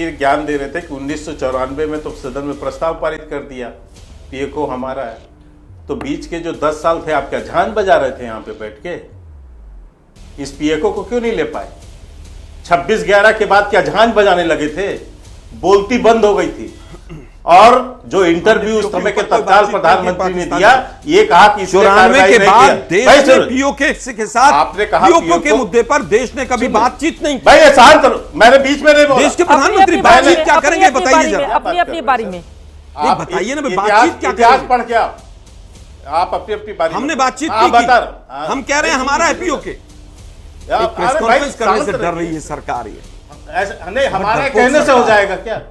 जी ज्ञान दे रहे थे कि 1994 में तो सदन में प्रस्ताव पारित कर दिया, पीएको हमारा है। तो बीच के जो 10 साल थे आप क्या झांझ बजा रहे थे यहाँ पे बैठ के? इस पीएको को क्यों नहीं ले पाए? 26/11 के बाद क्या झांझ बजाने लगे थे? बोलती बंद हो गई थी। और जो इंटरव्यू उस समय के तत्काल प्रधानमंत्री ने दिया, ये कहा कि 94 के बाद देश ने पीओके के साथ आपने कहा पीओके के मुद्दे पर देश ने कभी बातचीत नहीं। भाई शांत करो, मैंने बीच में नहीं बोला। देश के प्रधानमंत्री बातचीत क्या करेंगे बताइए जरा, अपनी अपनी बारी में आप बताइए ना, बातचीत क्या इतिहास पढ़ के आप अपनी अपनी बारी। हमने बातचीत की, हम कह रहे हैं हमारा है पीओके। प्रेस कॉन्फ्रेंस करने से डर रही है सरकार। ये नहीं, हमारे कहने से हो जाएगा क्या?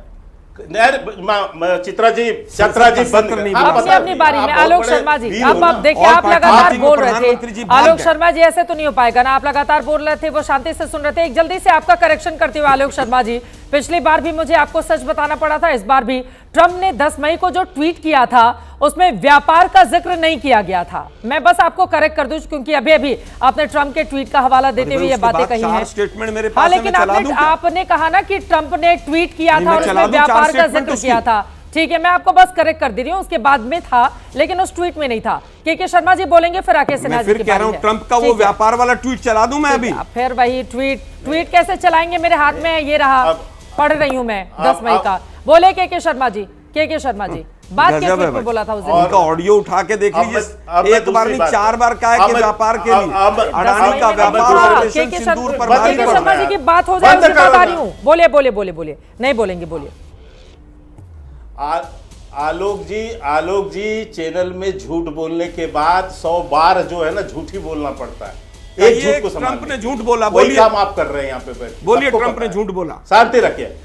चित्रा जी बंद नहीं। अपनी बारी में आलोक शर्मा जी, अब देखिए आप लगातार बोल रहे थे, आलोक शर्मा जी ऐसे तो नहीं हो पाएगा ना, आप लगातार बोल रहे थे, वो शांति से सुन रहे थे। एक जल्दी से आपका करेक्शन करते हुए आलोक शर्मा जी, पिछली बार भी मुझे आपको सच बताना पड़ा था, इस बार भी ट्रंप ने 10 मई को जो ट्वीट किया था उसमें व्यापार का जिक्र नहीं किया गया था। मैं बस आपको करेक्ट कर दूं क्योंकि अभी अभी आपने ट्रंप के ट्वीट का हवाला देते हुए ये बातें कही हैं। स्टेटमेंट मेरे पास हाँ, लेकिन आपने कहा ना कि ट्रंप ने ट्वीट किया था और उसमें व्यापार का जिक्र किया था। ठीक है, मैं आपको बस करेक्ट कर दे रही हूँ, उसके बाद में था लेकिन उस ट्वीट में नहीं था। के शर्मा जी बोलेंगे, फिर राकेश सिन्हा जी की बारी है। कह रहा हूं ट्रंप का वो व्यापार वाला ट्वीट चला दूं मैं अभी? फिर वही ट्वीट कैसे चलाएंगे? मेरे हाथ में ये रहा, पढ़ रही हूं मैं 10 मई का। बोले के शर्मा जी, के शर्मा जी बात के ट्वीट में बोला था उस दिन। उनका ऑडियो उठा के देख लीजिए, एक बार नहीं 4 बार कहा है कि व्यापार के लिए अडानी का व्यापार सिंदूर पर भारी के शर्मा जी की बात हो जाए, बता रही हूँ। बोले नहीं बोलेंगे, बोलिए। आलोक जी चैनल में झूठ बोलने के बाद 100 बार जो है ना झूठ ही बोलना पड़ता है। एक झूठ को ट्रंप ने झूठ बोला, बोलिए। काम आप कर रहे हैं यहाँ पे बैठ, बोलिए ट्रंप ने झूठ बोला। शांति रखिए।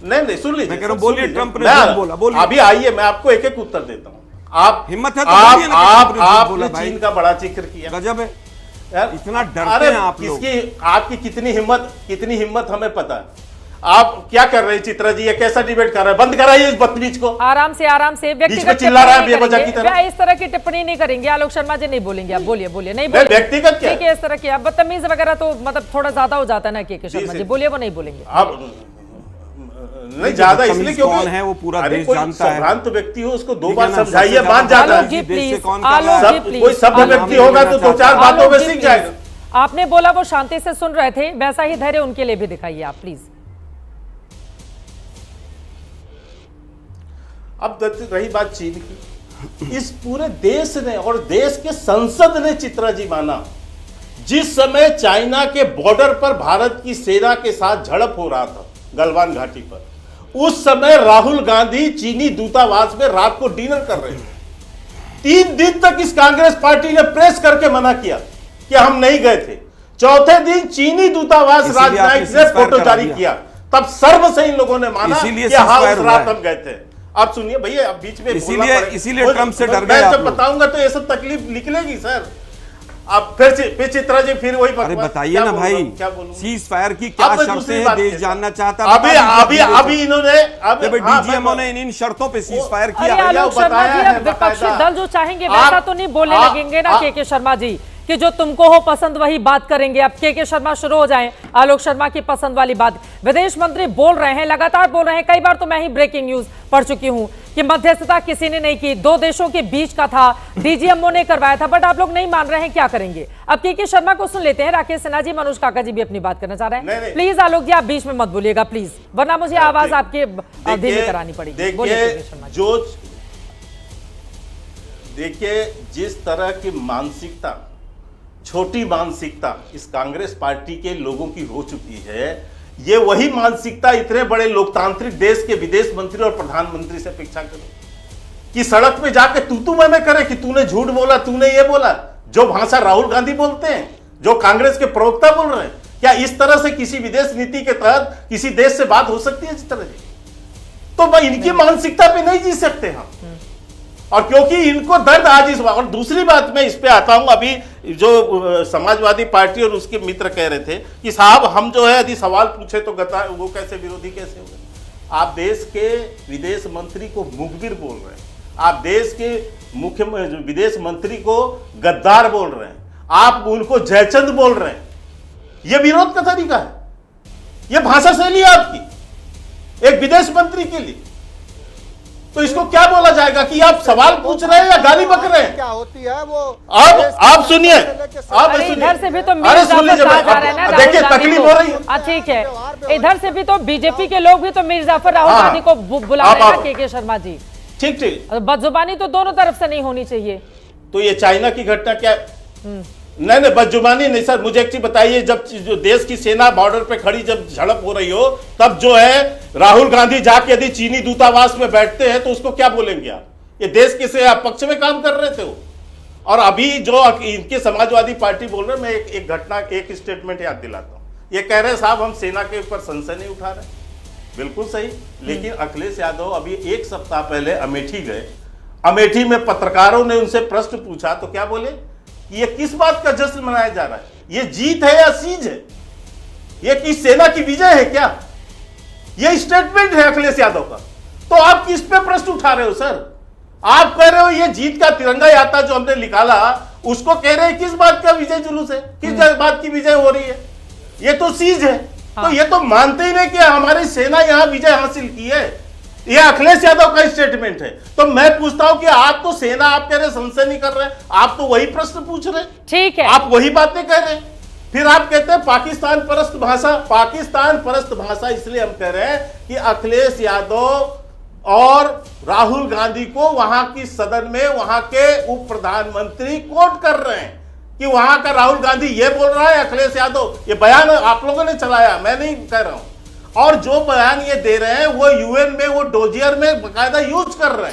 नहीं सुन लीजिए, मैं कह रहा हूं बोलिए ट्रंप ने झूठ बोला। बोलिए अभी आइए, मैं आपको एक एक उत्तर देता हूँ। आप हिम्मत है तो बोलिए ना, आपने चीन का बड़ा जिक्र किया। गजब है यार, इतना डरते हैं आप लोग। आपकी कितनी हिम्मत हमें पता है। आप क्या कर रहे हैं चित्रा जी? ये कैसा डिबेट कर रहे हैं? बंद कराइए इस बदतमीज को। आराम से व्यक्तिगत चिल्ला रहा है बेवजह की तरह। इस तरह की टिप्पणी नहीं करेंगे आलोक शर्मा जी, नहीं बोलेंगे आप। बोलिए नहीं बोलिए। व्यक्तिगत क्या ठीक है, इस तरह की आप बदतमीज वगैरह तो मतलब थोड़ा ज्यादा हो जाता है ना के शर्मा जी। बोलिए, वो नहीं बोलेंगे। आप नहीं ज्यादा इसलिए क्योंकि कौन है वो पूरा देश जानता है। संभ्रांत व्यक्ति हो उसको 2 बार समझाइए, मान जाता है। कोई सभ्य व्यक्ति होगा तो 2-4 बातों में सीख जाएगा। आपने बोला वो शांति से सुन रहे थे, वैसा ही धैर्य उनके लिए भी दिखाइए आप प्लीज। अब रही बात चीन की, इस पूरे देश ने और देश के संसद ने चित्रा जी माना, जिस समय चाइना के बॉर्डर पर भारत की सेना के साथ झड़प हो रहा था गलवान घाटी पर, उस समय राहुल गांधी चीनी दूतावास में रात को डिनर कर रहे थे। 3 दिन तक इस कांग्रेस पार्टी ने प्रेस करके मना किया कि हम नहीं गए थे। चौथे दिन चीनी दूतावास राजनायक ने फोटो जारी किया, तब सर्व से इन लोगों ने माना कि हाँ उस रात हम गए थे। अब सुनिए भैया, अब बीच में इसीलिए ट्रंप से डर गए। मैं जब बताऊंगा तो ये सब तकलीफ निकलेगी सर। अब फिर चित्रा जी फिर वही अरे बताइए ना भाई, सीज फायर की क्या शर्तें हैं? देश जानना चाहता है। अभी इन्होंने डीजीएमओ ने इन शर्तों पे सीज फायर किया। आलोक शर्मा जी, अब विपक्षी दल जो चाहेंगे वैसा तो नहीं बोलने लगेंगे ना के शर्मा जी कि जो तुमको हो पसंद वही बात करेंगे। अब के शर्मा शुरू हो जाएं आलोक शर्मा की पसंद वाली बात। विदेश मंत्री बोल रहे हैं, लगातार बोल रहे हैं, कई बार तो मैं ही ब्रेकिंग न्यूज पढ़ चुकी हूं कि मध्यस्थता किसी ने नहीं की, 2 देशों के बीच का था, डीजीएमओ ने करवाया था, बट आप लोग नहीं मान रहे हैं, क्या करेंगे? अब के शर्मा को सुन लेते हैं। राकेश सिन्हा जी, मनोज काका जी भी अपनी बात करना चाह रहे हैं। प्लीज आलोक जी आप बीच में मत बोलिएगा प्लीज, वरना मुझे आवाज आपके धीमी करानी पड़ेगी। देखिए जिस तरह की मानसिकता, छोटी मानसिकता इस कांग्रेस पार्टी के लोगों की हो चुकी है, ये वही मानसिकता इतने बड़े लोकतांत्रिक देश के विदेश मंत्री और प्रधानमंत्री से अपेक्षा करो कि सड़क पे जाके तू मैं करे कि तूने झूठ बोला, तूने ये बोला। जो भाषा राहुल गांधी बोलते हैं, जो कांग्रेस के प्रवक्ता बोल रहे हैं, क्या इस तरह से किसी विदेश नीति के तहत किसी देश से बात हो सकती है? जिस तरह से तो इनकी मानसिकता पे नहीं जी सकते हम। और क्योंकि इनको दर्द आज इस बात। और दूसरी बात मैं इस पे आता हूं, अभी जो समाजवादी पार्टी और उसके मित्र कह रहे थे कि साहब हम जो है यदि सवाल पूछे तो वो कैसे विरोधी कैसे हो गए? आप देश के विदेश मंत्री को मुखबिर बोल रहे हैं, आप देश के मुख्य विदेश मंत्री को गद्दार बोल रहे हैं, आप उनको जयचंद बोल रहे हैं। यह विरोध का तरीका है, यह भाषा शैली है आपकी। एक विदेश मंत्री के लिए। तो इसको क्या बोला जाएगा कि आप सवाल पूछ रहे हैं या गाली बक रहे हैं? क्या होती है वो? आप सुनिए, आप अरे इधर से भी तो अरे मीर सुन जाफर लीजिए, कहा जा रहा है ना, देखिए राहुल गांधी तकलीफ को। हो रही है। ठीक है, इधर से भी तो बीजेपी के लोग भी तो मीर जाफर राहुल हाँ, गांधी को बुला रहे हैं ना, के शर्मा जी। ठीक ठीक। बदजुबानी तो दोनों तरफ से नहीं होनी चाहिए। तो ये चाइना की घटना क्या? नहीं बदजुबानी नहीं सर, मुझे एक चीज बताइए, जब जो देश की सेना बॉर्डर पे खड़ी जब झड़प हो रही हो, तब जो है राहुल गांधी जाके यदि चीनी दूतावास में बैठते हैं तो उसको क्या बोलेंगे आप? ये देश के से पक्ष में काम कर रहे थे वो। और अभी जो इनके समाजवादी पार्टी बोल रहे हैं, मैं एक घटना, एक स्टेटमेंट याद दिलाता हूं। ये कह रहे हैं साहब हम सेना के ऊपर सनसनी उठा रहे हैं, बिल्कुल सही। लेकिन अखिलेश यादव अभी एक सप्ताह पहले अमेठी गए, अमेठी में पत्रकारों ने उनसे प्रश्न पूछा तो क्या बोले? ये किस बात का जश्न मनाया जा रहा है? ये जीत है या सीज है? ये किस सेना की विजय है क्या? ये स्टेटमेंट है अखिलेश यादव का। तो आप किस पे प्रश्न उठा रहे हो सर? आप कह रहे हो ये जीत का तिरंगा यात्रा जो हमने निकाला, उसको कह रहे हैं किस बात का विजय जुलूस है, किस बात की विजय हो रही है? ये तो सीज है। तो ये तो मानते ही नहीं कि हमारी सेना यहां विजय हासिल की है। ये अखिलेश यादव का स्टेटमेंट है। तो मैं पूछता हूं कि आप तो सेना, आप कह रहे सनसनी कर रहे हैं, आप तो वही प्रश्न पूछ रहे हैं, ठीक है, आप वही बातें कह रहे हैं। फिर आप कहते हैं पाकिस्तान परस्त भाषा। पाकिस्तान परस्त भाषा इसलिए हम कह रहे हैं कि अखिलेश यादव और राहुल गांधी को वहां की सदन में वहां के उप प्रधानमंत्री कोट कर रहे हैं कि वहां का राहुल गांधी ये बोल रहा है, अखिलेश यादव ये बयान आप लोगों ने चलाया, मैं नहीं कह रहा हूं। और जो बयान ये दे रहे हैं वो यूएन में, वो डोजियर में बकायदा यूज कर रहे हैं।